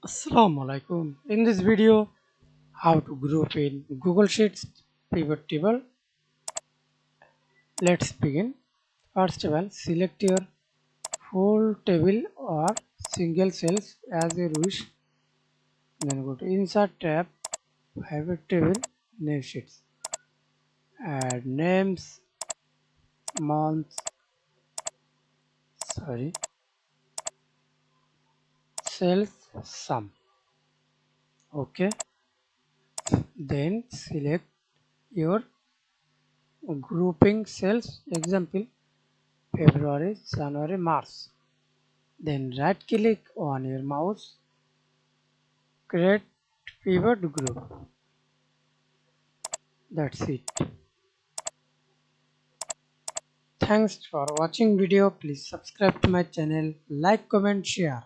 Assalamu Walaikum. In this video, how to group in Google Sheets pivot table. Let's begin. First of all, select your full table or single cells as you wish. Then go to Insert tab, Pivot table, Name Sheets. Add names, months, cells, sum. Okay. Then select your grouping cells. Example: February, January, March. Then right click on your mouse, create pivot group. That's it. Thanks for watching video. Please subscribe to my channel, like, comment, share.